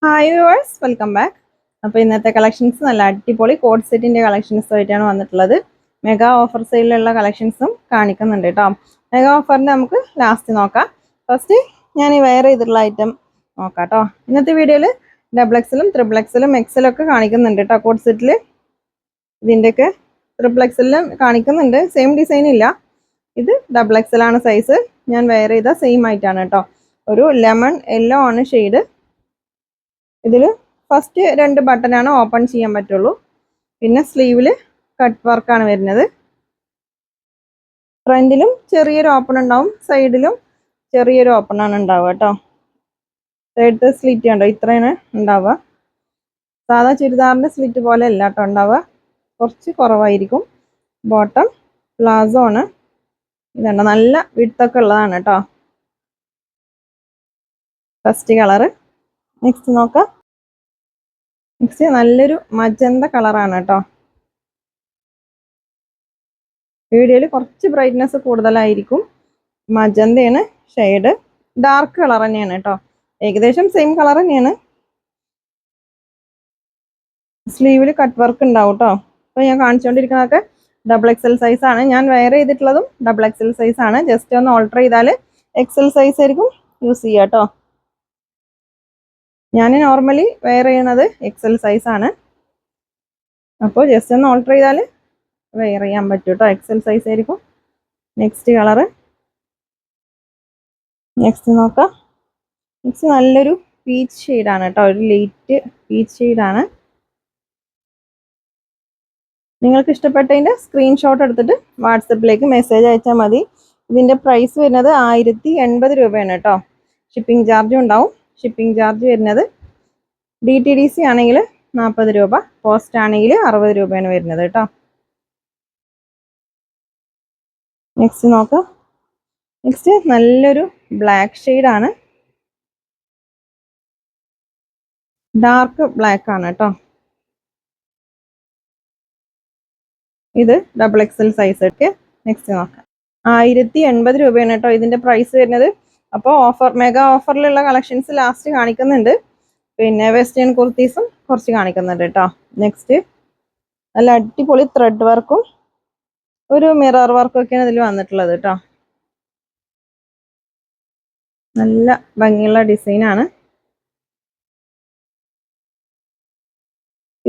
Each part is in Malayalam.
Hi viewers, welcome back. അപ്പോൾ ഇന്നത്തെ കളക്ഷൻസ് നല്ല അടിപൊളി കോഡ് സെറ്റിൻ്റെ കളക്ഷൻസുമായിട്ടാണ് വന്നിട്ടുള്ളത്. മെഗാ ഓഫർ സെയിലുള്ള കളക്ഷൻസും കാണിക്കുന്നുണ്ട് കേട്ടോ. മെഗാ ഓഫറിൻ്റെ നമുക്ക് ലാസ്റ്റ് നോക്കാം. ഫസ്റ്റ് ഞാൻ ഈ വെയർ ചെയ്തിട്ടുള്ള ഐറ്റം നോക്കാം കേട്ടോ. ഇന്നത്തെ വീഡിയോയിൽ ഡബിൾ എക്സലും ട്രിപ്പിൾ എക്സലും എക്സലും ഒക്കെ കാണിക്കുന്നുണ്ട് കേട്ടോ. കോഡ് സെറ്റിൽ ഇതിൻ്റെയൊക്കെ ട്രിപ്പിൾ എക്സലിലും കാണിക്കുന്നുണ്ട്. സെയിം ഡിസൈൻ ഇല്ല. ഇത് ഡബിൾ എക്സലാണ് സൈസ്. ഞാൻ വെയർ ചെയ്ത സെയിം ആയിട്ടാണ് കേട്ടോ. ഒരു ലെമൺ യെല്ലോ ആണ് ഷെയ്ഡ്. ഇതിൽ ഫസ്റ്റ് 2 ബട്ടനാണ് ഓപ്പൺ ചെയ്യാൻ പറ്റുള്ളൂ. പിന്നെ സ്ലീവിൽ കട്ട് വർക്കാണ് വരുന്നത്. ഫ്രണ്ടിലും ചെറിയൊരു ഓപ്പൺ ഉണ്ടാവും, സൈഡിലും ചെറിയൊരു ഓപ്പൺ ആണ് ഉണ്ടാവുക കേട്ടോ. സൈഡത്തെ സ്ലിറ്റ് ഉണ്ടോ, ഇത്രയാണ് ഉണ്ടാവുക. സാധാ ചുരിദാറിൻ്റെ സ്ലിറ്റ് പോലെ അല്ല കേട്ടോ ഉണ്ടാവുക, കുറച്ച് കുറവായിരിക്കും. ബോട്ടം പ്ലാസോ ആണ്. ഇതുണ്ടോ, നല്ല വിഡ്ത്തൊക്കെ ഉള്ളതാണ് കേട്ടോ. First colour. നെക്സ്റ്റ് നോക്കാം. നെക്സ്റ്റ് നല്ലൊരു മജന്ത കളറാണ് കേട്ടോ. വീഡിയോയിൽ കുറച്ച് ബ്രൈറ്റ്നെസ് കൂടുതലായിരിക്കും. മജന്തയാണ് ഷെയ്ഡ്. ഡാർക്ക് കളർ തന്നെയാണ് കേട്ടോ. ഏകദേശം സെയിം കളർ തന്നെയാണ്. സ്ലീവിൽ കട്ട് വർക്ക് ഉണ്ടാവും കേട്ടോ. അപ്പോൾ ഞാൻ കാണിച്ചുകൊണ്ടിരിക്കുന്നതൊക്കെ ഡബിൾ എക്സൽ സൈസ് ആണ്. ഞാൻ വെയർ ചെയ്തിട്ടുള്ളതും ഡബിൾ എക്സൽ സൈസ് ആണ്. ജസ്റ്റ് ഒന്ന് ഓൾട്ടർ ചെയ്താൽ എക്സൽ സൈസ് ആയിരിക്കും യൂസ് ചെയ്യുക കേട്ടോ. ഞാൻ നോർമലി വെയർ ചെയ്യണത് എക്സൽ സൈസ് ആണ്. അപ്പോൾ ജസ്റ്റ് ഒന്ന് ഓൾട്ടർ ചെയ്താൽ വെയർ ചെയ്യാൻ പറ്റും കേട്ടോ. എക്സൽ സൈസ് ആയിരിക്കും. Next colour. നെക്സ്റ്റ് നോക്കാം. നെക്സ്റ്റ് നല്ലൊരു പീച്ച് ഷെയ്ഡാണ് കേട്ടോ. ഒരു ലൈറ്റ് പീച്ച് ഷെയ്ഡാണ്. നിങ്ങൾക്ക് ഇഷ്ടപ്പെട്ടതിൻ്റെ സ്ക്രീൻഷോട്ട് എടുത്തിട്ട് വാട്സപ്പിലേക്ക് മെസ്സേജ് അയച്ചാൽ മതി. ഇതിൻ്റെ പ്രൈസ് വരുന്നത് 1080 രൂപയാണ് കേട്ടോ. ഷിപ്പിംഗ് ചാർജും ഉണ്ടാവും. ഷിപ്പിംഗ് ചാർജ് വരുന്നത് DTDC ആണെങ്കിൽ 40 രൂപ, പോസ്റ്റ് ആണെങ്കിൽ 60 രൂപയാണ് വരുന്നത് കേട്ടോ. നെക്സ്റ്റ് നോക്കാം. നെക്സ്റ്റ് നല്ലൊരു ബ്ലാക്ക് ഷെയ്ഡാണ്. ഡാർക്ക് ബ്ലാക്ക് ആണ് കേട്ടോ. ഇത് ഡബിൾ എക്സൽ സൈസ് ഒക്കെ. നെക്സ്റ്റ് നോക്കാം. 1080 രൂപയാണ് കേട്ടോ ഇതിൻ്റെ പ്രൈസ് വരുന്നത്. അപ്പോൾ മെഗാ ഓഫറിലുള്ള കളക്ഷൻസ് ലാസ്റ്റ് കാണിക്കുന്നുണ്ട്. പിന്നെ വെസ്റ്റേൺ കുർത്തീസും കുറച്ച് കാണിക്കുന്നുണ്ട് കേട്ടോ. നെക്സ്റ്റ് നല്ല അടിപൊളി ത്രെഡ് വർക്കും ഒരു മിറർ വർക്കും ഒക്കെയാണ് ഇതിൽ വന്നിട്ടുള്ളത് കേട്ടോ. നല്ല ഭംഗിയുള്ള ഡിസൈനാണ്.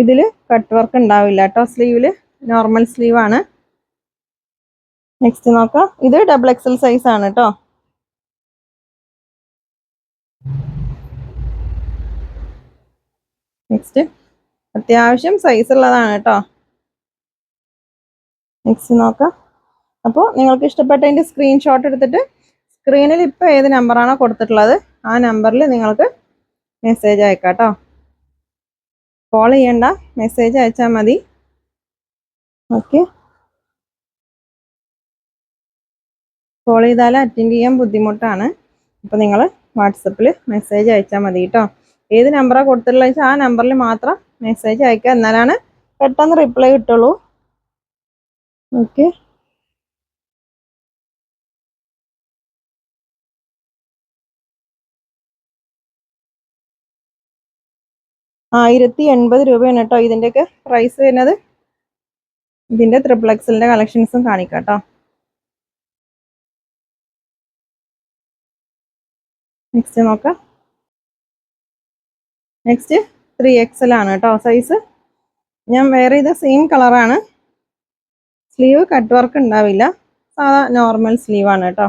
ഇതിൽ കട്ട് വർക്ക് ഉണ്ടാവില്ല കേട്ടോ. സ്ലീവില് നോർമൽ സ്ലീവ് ആണ്. നെക്സ്റ്റ് നോക്കാം. ഇത് ഡബിൾ എക്സൽ സൈസ് ആണ് കേട്ടോ. നെക്സ്റ്റ് അത്യാവശ്യം സൈസ് ഉള്ളതാണ് കേട്ടോ. നെക്സ്റ്റ് നോക്കാം. അപ്പോൾ നിങ്ങൾക്ക് ഇഷ്ടപ്പെട്ടതിൻ്റെ സ്ക്രീൻഷോട്ട് എടുത്തിട്ട് സ്ക്രീനിൽ ഇപ്പോൾ ഏത് നമ്പറാണോ കൊടുത്തിട്ടുള്ളത് ആ നമ്പറിൽ നിങ്ങൾക്ക് മെസ്സേജ് അയക്കാം കേട്ടോ. കോൾ ചെയ്യണ്ട, മെസ്സേജ് അയച്ചാൽ മതി. ഓക്കെ. കോൾ ചെയ്താൽ അറ്റൻഡ് ചെയ്യാൻ ബുദ്ധിമുട്ടാണ്. അപ്പോൾ നിങ്ങൾ വാട്സപ്പിൽ മെസ്സേജ് അയച്ചാൽ മതി കേട്ടോ. ഏത് നമ്പറാണ് കൊടുത്തിട്ടുള്ളത് വെച്ചാൽ ആ നമ്പറിൽ മാത്രം മെസ്സേജ് അയക്കുക, എന്നാലാണ് പെട്ടെന്ന് റിപ്ലൈ കിട്ടുള്ളൂ. ഓക്കെ. രൂപയാണ് കേട്ടോ ഇതിൻ്റെയൊക്കെ പ്രൈസ് വരുന്നത്. ഇതിൻ്റെ ട്രിപ്പിൾ എക്സലിൻ്റെ കളക്ഷൻസും കാണിക്കാം കേട്ടോ. നെക്സ്റ്റ് നോക്കാം. നെക്സ്റ്റ് 3XL ആണ് കേട്ടോ സൈസ്. ഞാൻ വെയർ ചെയ്ത സെയിം കളറാണ്. സ്ലീവ് കട്ട് വർക്ക് ഉണ്ടാവില്ല, സാധാ നോർമൽ സ്ലീവാണ് കേട്ടോ.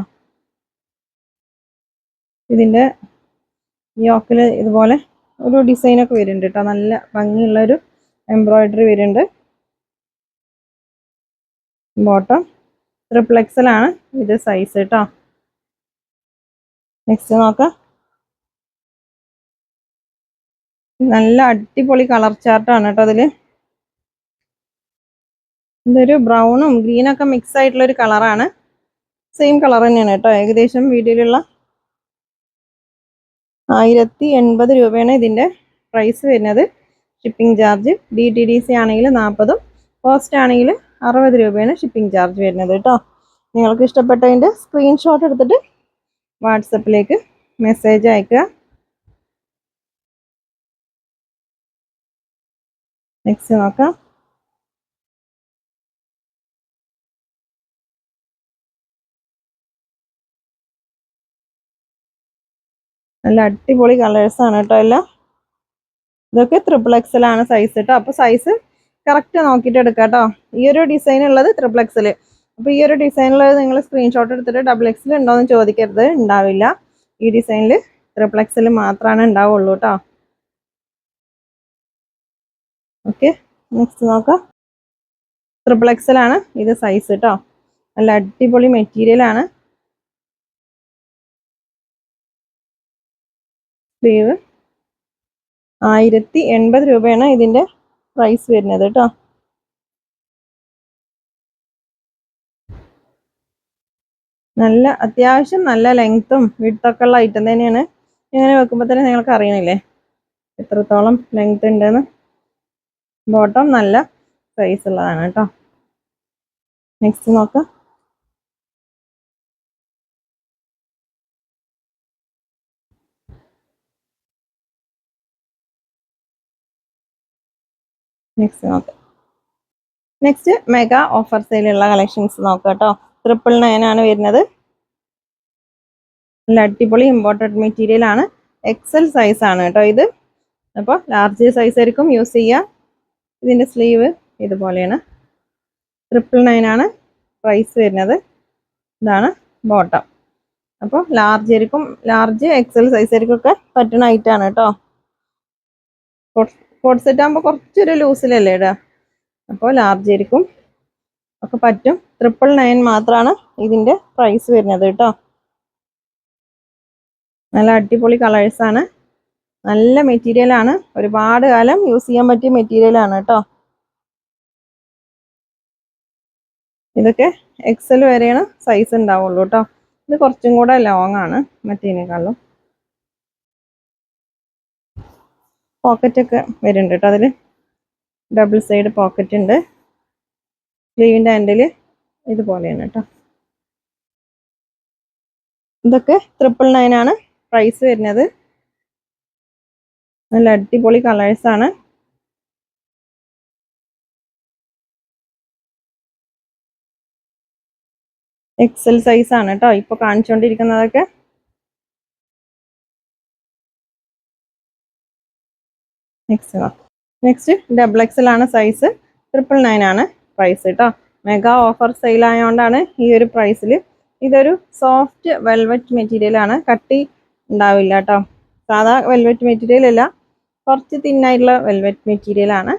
ഇതിൻ്റെ യോക്കിൽ ഇതുപോലെ ഒരു ഡിസൈനൊക്കെ വരുന്നുണ്ട് കേട്ടോ. നല്ല ഭംഗിയുള്ളൊരു എംബ്രോയിഡറി വരുന്നുണ്ട്. ബോട്ടം ട്രിപ്പിൾ എക്സൽ ആണ് ഇത് സൈസ് കേട്ടോ. നെക്സ്റ്റ് നോക്കാം. നല്ല അടിപൊളി കളർ ചാർട്ടാണ് കേട്ടോ അതിൽ. ഇതൊരു ബ്രൗണും ഗ്രീനൊക്കെ മിക്സ് ആയിട്ടുള്ള ഒരു കളറാണ്. സെയിം കളർ തന്നെയാണ് കേട്ടോ. ഏകദേശം വീഡിയോയിലുള്ള 1080 രൂപയാണ് ഇതിൻ്റെ പ്രൈസ് വരുന്നത്. ഷിപ്പിംഗ് ചാർജ് DTDC ആണെങ്കിൽ 40, പോസ്റ്റ് ആണെങ്കിൽ 60 രൂപയാണ് ഷിപ്പിംഗ് ചാർജ് വരുന്നത് കേട്ടോ. നിങ്ങൾക്ക് ഇഷ്ടപ്പെട്ടതിൻ്റെ സ്ക്രീൻഷോട്ട് എടുത്തിട്ട് വാട്സപ്പിലേക്ക് മെസ്സേജ് അയക്കുക. നെക്സ്റ്റ് നോക്കാം. നല്ല അടിപൊളി കളേഴ്സ് ആണ് കേട്ടോ എല്ലാം. ഇതൊക്കെ XXL ആണ് സൈസ് കേട്ടോ. അപ്പോൾ സൈസ് കറക്റ്റ് നോക്കിയിട്ട് എടുക്കാം കേട്ടോ. ഈ ഒരു ഡിസൈൻ ഉള്ളത് XXL. അപ്പോൾ ഈ ഒരു ഡിസൈനുള്ളത് നിങ്ങൾ സ്ക്രീൻഷോട്ട് എടുത്തിട്ട് XXL ഉണ്ടോയെന്ന് ചോദിക്കരുത്, ഉണ്ടാവില്ല. ഈ ഡിസൈനിൽ XXL മാത്രമാണ് ഉണ്ടാവുള്ളൂ കേട്ടോ. ഓക്കെ, നെക്സ്റ്റ് നോക്കാം. XXL ആണ് ഇത് സൈസ് കേട്ടോ. നല്ല അടിപൊളി മെറ്റീരിയൽ ആണ്. സ്ലീവ് 1080 രൂപയാണ് ഇതിന്റെ പ്രൈസ് വരുന്നത് കേട്ടോ. നല്ല അത്യാവശ്യം നല്ല ലെങ്ത്തും വിഡ്ത്തൊക്കെ ഉള്ള ഐറ്റം തന്നെയാണ്. ഇങ്ങനെ വെക്കുമ്പോൾ തന്നെ നിങ്ങൾക്ക് അറിയണില്ലേ എത്രത്തോളം ലെങ്ത് ഉണ്ടെന്ന്. ബോട്ടം നല്ല സൈസ് ഉള്ളതാണ് കേട്ടോ. നെക്സ്റ്റ് നോക്കാം. നെക്സ്റ്റ് മെഗാ ഓഫർ സെയിലുള്ള കളക്ഷൻസ് നോക്കാം കേട്ടോ. 999 ആണ് വരുന്നത്. നല്ല അടിപൊളി ഇമ്പോർട്ടഡ് മെറ്റീരിയൽ ആണ്. XL സൈസ് ആണ് കേട്ടോ ഇത്. അപ്പോൾ ലാർജ് സൈസ് ആയിരിക്കും യൂസ് ചെയ്യുക. ഇതിന്റെ സ്ലീവ് ഇതുപോലെയാണ്. 999 ആണ് പ്രൈസ് വരുന്നത്. ഇതാണ് ബോട്ടം. അപ്പോൾ ലാർജ് ആയിരിക്കും, ലാർജ് XL സൈസ് ആയിരിക്കും ഒക്കെ പറ്റുന്ന ഐറ്റം ആണ് കേട്ടോ. കോട്ട് സെറ്റ് ആകുമ്പോൾ കുറച്ചൊരു ലൂസിലല്ലേ ഇടുക, അപ്പോൾ ലാർജ് ആയിരിക്കും ഒക്കെ പറ്റും. 999 മാത്രമാണ് ഇതിന്റെ പ്രൈസ് വരുന്നത് കേട്ടോ. നല്ല അടിപൊളി കളേഴ്സ് ആണ്. നല്ല മെറ്റീരിയൽ ആണ്. ഒരുപാട് കാലം യൂസ് ചെയ്യാൻ പറ്റിയ മെറ്റീരിയൽ ആണ് കേട്ടോ. ഇതൊക്കെ XL വരെയാണ് സൈസ് ഉണ്ടാവുള്ളൂ കേട്ടോ. ഇത് കുറച്ചും കൂടെ ലോങ് ആണ് മറ്റേതിനേക്കാളും. പോക്കറ്റ് ഒക്കെ വരുന്നുണ്ട് കേട്ടോ. അതിൽ ഡബിൾ സൈഡ് പോക്കറ്റ് ഉണ്ട്. സ്ലീവിന്റെ എൻഡിൽ ഇതുപോലെയാണ് കേട്ടോ. ഇതൊക്കെ 999 ആണ് പ്രൈസ് വരുന്നത്. നല്ല അടിപൊളി കളേഴ്സ് ആണ്. XL സൈസ് ആണ് കേട്ടോ ഇപ്പൊ കാണിച്ചുകൊണ്ടിരിക്കുന്നതൊക്കെ. നെക്സ്റ്റ് XXL ആണ് സൈസ്. 999 ആണ് പ്രൈസ് കേട്ടോ. മെഗാ ഓഫർ സെയിൽ ആയതുകൊണ്ടാണ് ഈ ഒരു പ്രൈസിൽ. ഇതൊരു സോഫ്റ്റ് വെൽവെറ്റ് മെറ്റീരിയൽ ആണ്. കട്ടി ഉണ്ടാവില്ല കേട്ടോ. സാധാ വെൽവെറ്റ് മെറ്റീരിയൽ അല്ല, കുറച്ച് തിന്നായിട്ടുള്ള വെൽവെറ്റ് മെറ്റീരിയൽ ആണ്.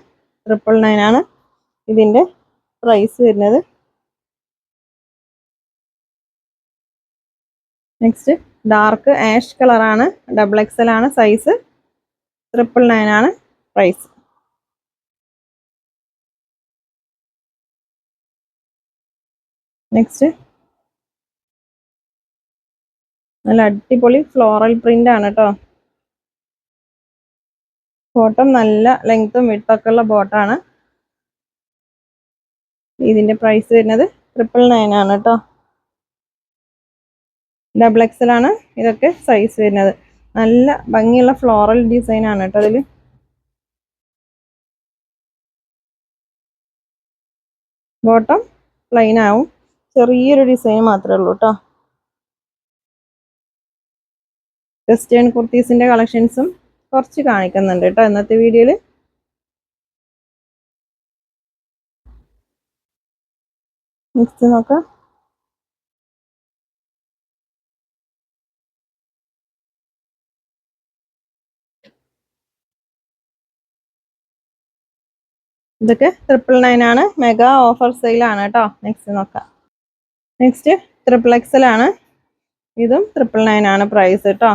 999 ആണ് ഇതിന്റെ പ്രൈസ് വരുന്നത്. നെക്സ്റ്റ് ഡാർക്ക് ആഷ് കളർ ആണ്. XXL ആണ് സൈസ്. 999 ആണ് പ്രൈസ്. നെക്സ്റ്റ് നല്ല അടിപൊളി ഫ്ലോറൽ പ്രിന്റ് ആണ് കേട്ടോ. ബോട്ടം നല്ല ലെങ്ത്തും വിഡ്ത്തൊക്കെ ഉള്ള ബോട്ടാണ്. ഇതിന്റെ പ്രൈസ് വരുന്നത് 999 ആണ് കേട്ടോ. XXL ആണ് ഇതൊക്കെ സൈസ് വരുന്നത്. നല്ല ഭംഗിയുള്ള ഫ്ലോറൽ ഡിസൈൻ ആണ് കേട്ടോ അതിൽ. ബോട്ടം പ്ലെയിൻ ആവും, ചെറിയൊരു ഡിസൈൻ മാത്രമേ ഉള്ളൂ കേട്ടോ. വെസ്റ്റേൺ കുർത്തീസിന്റെ കളക്ഷൻസും കുറച്ച് കാണിക്കുന്നുണ്ട് കേട്ടോ ഇന്നത്തെ വീഡിയോയിൽ. നെക്സ്റ്റ് നോക്കാം. ഇതൊക്കെ 999 ആണ്. മെഗാ ഓഫർ സെയിൽ ആണ് കേട്ടോ. നെക്സ്റ്റ് നോക്കാം. നെക്സ്റ്റ് XXL ആണ്. ഇതും 999 ആണ് പ്രൈസ് കേട്ടോ.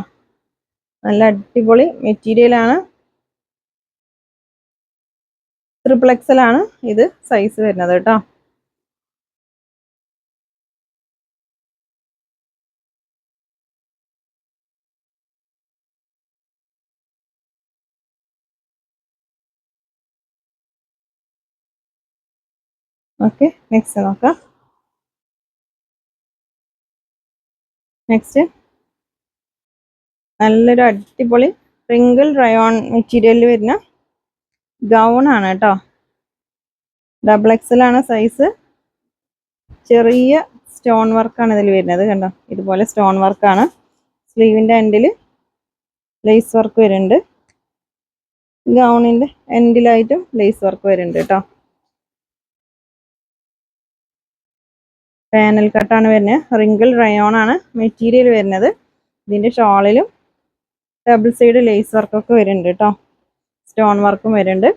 നല്ല അടിപൊളി മെറ്റീരിയൽ ആണ്. XXL ആണ് ഇത് സൈസ് വരുന്നത് കേട്ടോ. ഓക്കെ, നെക്സ്റ്റ് നോക്കാം. നെക്സ്റ്റ് നല്ലൊരു അടിപൊളി റിങ്കിൾ റയോൺ മെറ്റീരിയലിൽ വരുന്ന ഗൗൺ ആണ് കേട്ടോ. ഡബിൾ എക്സൽ ആണ് സൈസ്. ചെറിയ സ്റ്റോൺ വർക്കാണ് ഇതിൽ വരുന്നത്, കണ്ടോ ഇതുപോലെ സ്റ്റോൺ വർക്കാണ്. സ്ലീവിൻ്റെ എൻഡിൽ ലേസ് വർക്ക് വരുന്നുണ്ട്. ഗൗണിൻ്റെ എൻഡിലായിട്ടും ലേസ് വർക്ക് വരുന്നുണ്ട് കേട്ടോ. പാനൽ കട്ടാണ് വരുന്നത്. റിങ്കിൾ റയോൺ ആണ് മെറ്റീരിയൽ വരുന്നത്. ഇതിൻ്റെ ഷോളിലും ഡബിൾ സൈഡ് ലേസ് വർക്കൊക്കെ വരുന്നുണ്ട് കേട്ടോ. സ്റ്റോൺ വർക്കും വരുന്നുണ്ട്.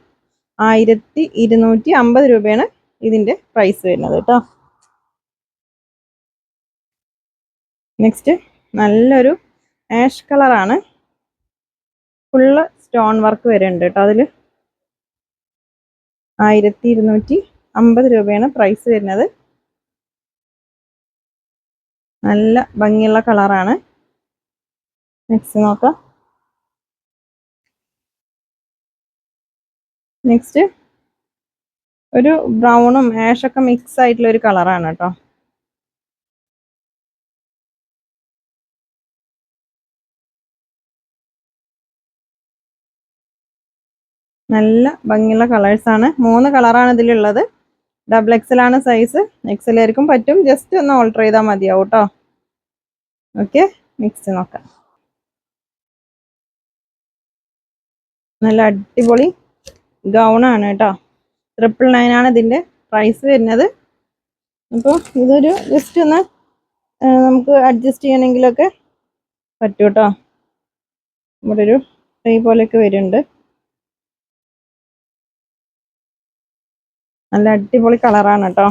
1250 രൂപയാണ് ഇതിൻ്റെ പ്രൈസ് വരുന്നത് കേട്ടോ. നെക്സ്റ്റ് നല്ലൊരു ആഷ് കളറാണ്. ഫുള്ള് സ്റ്റോൺ വർക്ക് വരുന്നുണ്ട് കേട്ടോ. അതിൽ 1250 രൂപയാണ് പ്രൈസ് വരുന്നത്. നല്ല ഭംഗിയുള്ള കളറാണ്. നെക്സ്റ്റ് നോക്കാം. നെക്സ്റ്റ് ഒരു ബ്രൗണും ആഷൊക്കെ മിക്സ് ആയിട്ടുള്ള ഒരു കളറാണ് കേട്ടോ. നല്ല ഭംഗിയുള്ള കളേഴ്സാണ്. 3 കളറാണ് ഇതിലുള്ളത്. ഡബിൾ എക്സൽ ആണ് സൈസ്. എക്സലായിരിക്കും പറ്റും, ജസ്റ്റ് ഒന്ന് ഓൾട്ടർ ചെയ്താൽ മതിയാവും കേട്ടോ. ഓക്കെ, നെക്സ്റ്റ് നോക്കാം. നല്ല അടിപൊളി ഗൗണാണ് കേട്ടോ. 999 ആണ് ഇതിൻ്റെ പ്രൈസ് വരുന്നത്. അപ്പോൾ ഇതൊരു ജസ്റ്റ് ഒന്ന് നമുക്ക് അഡ്ജസ്റ്റ് ചെയ്യണമെങ്കിലൊക്കെ പറ്റും കേട്ടോ. ഇവിടെ ഒരു കൈ പോലെയൊക്കെ വരുന്നുണ്ട്. നല്ല അടിപൊളി കളറാണ് കേട്ടോ.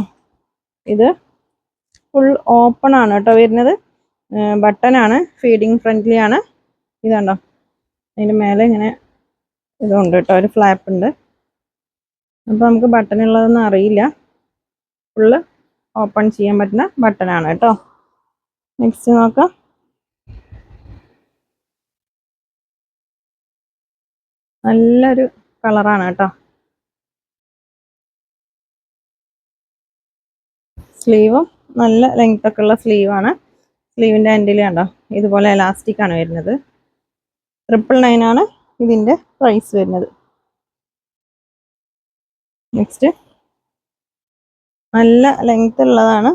ഇത് ഫുൾ ഓപ്പൺ ആണ് കേട്ടോ വരുന്നത്. ബട്ടൺ ആണ്, ഫീഡിങ് ഫ്രണ്ട്ലി ആണ്. ഇതുണ്ടോ, അതിൻ്റെ മേലെ ഇങ്ങനെ ഇതുണ്ട് കേട്ടോ, ഒരു ഫ്ലാപ്പ് ഉണ്ട്. അപ്പോൾ നമുക്ക് ബട്ടൺ ഉള്ളതൊന്നും അറിയില്ല. ഫുള്ള് ഓപ്പൺ ചെയ്യാൻ പറ്റുന്ന ബട്ടൺ ആണ് കേട്ടോ. നെക്സ്റ്റ് നോക്കാം. നല്ലൊരു കളറാണ് കേട്ടോ. സ്ലീവും നല്ല ലെങ്ത് ഒക്കെ ഉള്ള സ്ലീവാണ്. സ്ലീവിൻ്റെ എൻഡിൽ കണ്ടോ ഇതുപോലെ എലാസ്റ്റിക് ആണ് വരുന്നത്. 999 ആണ് ഇതിൻ്റെ പ്രൈസ് വരുന്നത്. നെക്സ്റ്റ് നല്ല ലെങ്ത് ഉള്ളതാണ്,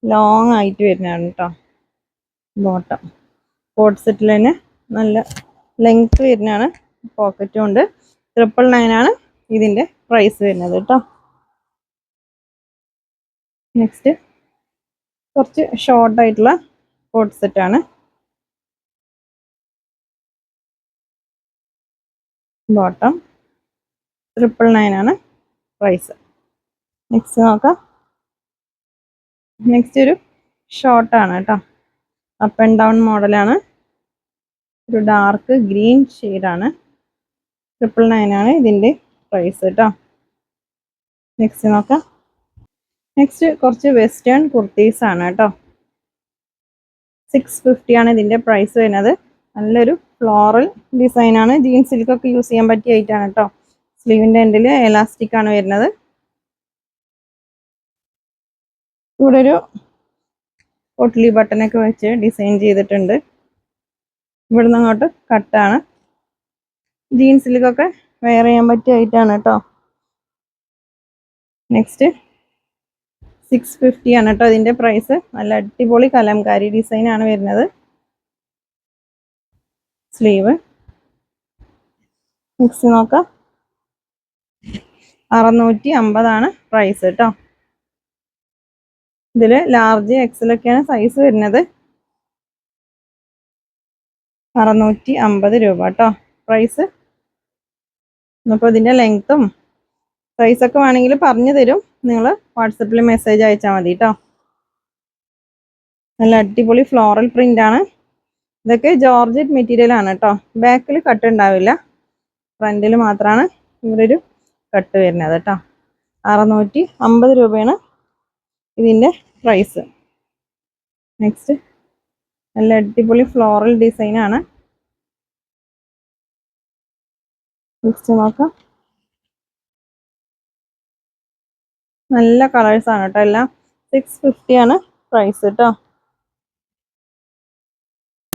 ലോങ് ആയിട്ട് വരുന്നതാണ് കേട്ടോ. ബോട്ടം കോട്ട് സെറ്റിൽ തന്നെ നല്ല ലെങ്ത് വരുന്നതാണ്. പോക്കറ്റും ഉണ്ട്. 999 ആണ് ഇതിൻ്റെ പ്രൈസ് വരുന്നത് കേട്ടോ. നെക്സ്റ്റ് കുറച്ച് ഷോർട്ടായിട്ടുള്ള കോട്ട് സെറ്റാണ്. ബോട്ടം 999 ആണ് പ്രൈസ്. നെക്സ്റ്റ് നോക്കാം. നെക്സ്റ്റ് ഒരു ഷോർട്ടാണ് കേട്ടോ. അപ്പ് ആൻഡ് ഡൗൺ മോഡലാണ്. ഒരു ഡാർക്ക് ഗ്രീൻ ഷെയ്ഡാണ്. 999 ആണ് ഇതിൻ്റെ പ്രൈസ് കേട്ടോ. നെക്സ്റ്റ് നോക്കാം. നെക്സ്റ്റ് കുറച്ച് വെസ്റ്റേൺ കുർത്തീസ് ആണ് കേട്ടോ. 650 ആണ് ഇതിൻ്റെ പ്രൈസ് വരുന്നത്. നല്ലൊരു ഫ്ലോറൽ ഡിസൈനാണ്. ജീൻസിലേക്കൊക്കെ യൂസ് ചെയ്യാൻ പറ്റിയ ഐറ്റാണ് കേട്ടോ. സ്ലീവിൻ്റെ എൻഡിൽ എലാസ്റ്റിക് ആണ് വരുന്നത്. ഇവിടെ ഒരു പൊട്ട്ലി ബട്ടനൊക്കെ വെച്ച് ഡിസൈൻ ചെയ്തിട്ടുണ്ട്. ഇവിടുന്ന് അങ്ങോട്ട് കട്ടാണ്. ജീൻസിലേക്കൊക്കെ വെയർ ചെയ്യാൻ പറ്റിയ ഐറ്റാണ് കേട്ടോ. നെക്സ്റ്റ് 650 ആണ് കേട്ടോ ഇതിൻ്റെ പ്രൈസ്. നല്ല അടിപൊളി കലംകാരി ഡിസൈൻ ആണ് വരുന്നത്. സ്ലീവ്. നെക്സ്റ്റ് നോക്കാം. 650 ആണ് പ്രൈസ് കേട്ടോ. ഇതിൽ ലാർജ് എക്സലൊക്കെയാണ് സൈസ് വരുന്നത്. 650 രൂപ കേട്ടോ പ്രൈസ്. അപ്പോൾ ഇതിൻ്റെ ലെങ്ത്തും സൈസൊക്കെ വേണമെങ്കിൽ പറഞ്ഞു തരും. നിങ്ങൾ വാട്സപ്പിൽ മെസ്സേജ് അയച്ചാൽ മതി കേട്ടോ. നല്ല അടിപൊളി ഫ്ലോറൽ പ്രിന്റ് ആണ്. ഇതൊക്കെ ജോർജറ്റ് മെറ്റീരിയൽ ആണ് കേട്ടോ. ബാക്കിൽ കട്ട് ഉണ്ടാവില്ല, ഫ്രണ്ടിൽ മാത്രമാണ് ഇവിടെ ഒരു കട്ട് വരുന്നത് കേട്ടോ. 650 രൂപയാണ് ഇതിൻ്റെ പ്രൈസ്. നെക്സ്റ്റ് നല്ല അടിപൊളി ഫ്ലോറൽ ഡിസൈൻ ആണ്. നെക്സ്റ്റ് നോക്കാം. നല്ല കളേഴ്സ് ആണ് കേട്ടോ. എല്ലാം 650 ആണ് പ്രൈസ് കേട്ടോ.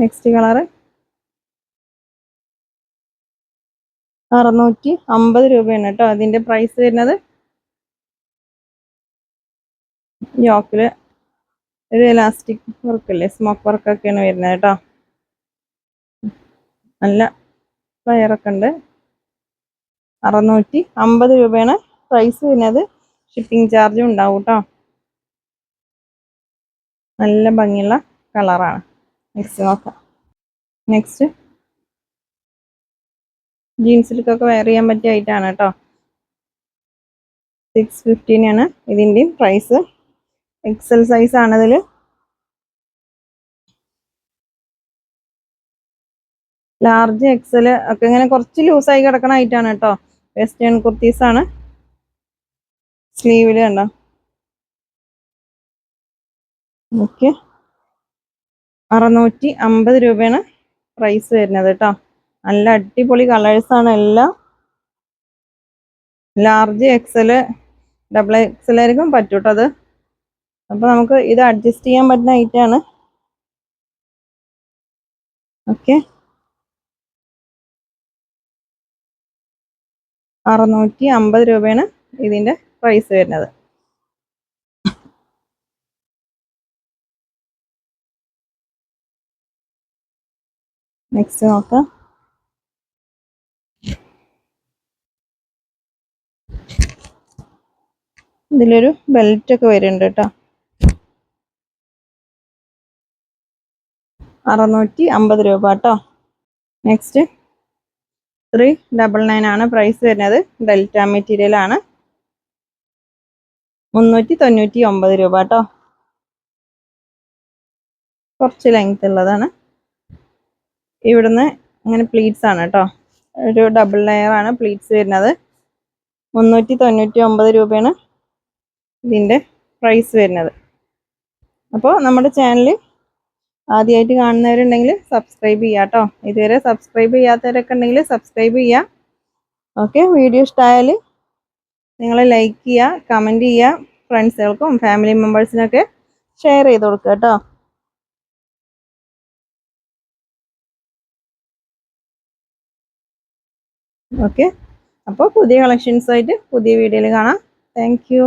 നെക്സ്റ്റ് കളറ് 650 രൂപയാണ് കേട്ടോ അതിന്റെ പ്രൈസ് വരുന്നത്. യോക്കില് ഒരു എലാസ്റ്റിക് വർക്കല്ലേ, സ്മോക്ക് വർക്കൊക്കെയാണ് വരുന്നത് കേട്ടോ. നല്ല വയറൊക്കെ ഉണ്ട്. 650 രൂപയാണ് പ്രൈസ് വരുന്നത്. ഷിപ്പിംഗ് ചാർജും ഉണ്ടാവും കേട്ടോ. നല്ല ഭംഗിയുള്ള കളറാണ്. നെക്സ്റ്റ് നോക്കാം. നെക്സ്റ്റ് ജീൻസിലേക്കൊക്കെ വെയർ ചെയ്യാൻ പറ്റിയ ഐറ്റാണ് കേട്ടോ. 615 ആണ് ഇതിൻ്റെയും പ്രൈസ്. എക്സൽ സൈസ് ആണ് ഇതിൽ. ലാർജ് എക്സൽ ഒക്കെ ഇങ്ങനെ കുറച്ച് ലൂസായി കിടക്കണ ഐറ്റാണ് കേട്ടോ. വെസ്റ്റേൺ കുർത്തീസ് ആണ്. സ്ലീവില് കണ്ടോ. ഓക്കെ, 650 രൂപയാണ് പ്രൈസ് വരുന്നത് കേട്ടോ. നല്ല അടിപൊളി കളേഴ്സാണ് എല്ലാം. ലാർജ് എക്സല് ഡബിൾ എക്സൽ ആയിരിക്കും പറ്റൂട്ടോ അത്. അപ്പൊ നമുക്ക് ഇത് അഡ്ജസ്റ്റ് ചെയ്യാൻ പറ്റുന്ന ഐറ്റാണ്. ഓക്കെ, 650 രൂപയാണ് ഇതിന്റെ പ്രൈസ് വരുന്നത്. നെക്സ്റ്റ് നോക്കാം. ഇതിലൊരു ബെൽറ്റ് ഒക്കെ വരുന്നുണ്ട് കേട്ടോ. 650 രൂപ കേട്ടോ. നെക്സ്റ്റ് 399 ആണ് പ്രൈസ് വരുന്നത്. ഡെൽറ്റ മെറ്റീരിയൽ ആണ്. 399 രൂപ കേട്ടോ. കുറച്ച് ലെങ്ത് ഉള്ളതാണ്. ഇവിടുന്ന് അങ്ങനെ പ്ലീറ്റ്സ് ആണ് കേട്ടോ. ഒരു ഡബിൾ ലെയർ ആണ് പ്ലീറ്റ്സ് വരുന്നത്. 399 രൂപയാണ് ഇതിന്റെ പ്രൈസ് വരുന്നത്. അപ്പോൾ നമ്മുടെ ചാനൽ ആദ്യമായിട്ട് കാണുന്നവരുണ്ടെങ്കിൽ സബ്സ്ക്രൈബ് ചെയ്യാം കേട്ടോ. ഇതുവരെ സബ്സ്ക്രൈബ് ചെയ്യാത്തവരൊക്കെ ഉണ്ടെങ്കിൽ സബ്സ്ക്രൈബ് ചെയ്യാം. ഓക്കെ, വീഡിയോ ഇഷ്ടമായാൽ നിങ്ങൾ ലൈക്ക് ചെയ്യുക, കമൻറ്റ് ചെയ്യുക, ഫ്രണ്ട്സുകൾക്കും ഫാമിലി മെമ്പേഴ്സിനൊക്കെ ഷെയർ ചെയ്ത് കൊടുക്കുക കേട്ടോ. ഓക്കെ, അപ്പോൾ പുതിയ കളക്ഷൻസായിട്ട് പുതിയ വീഡിയോയിൽ കാണാം. Thank you.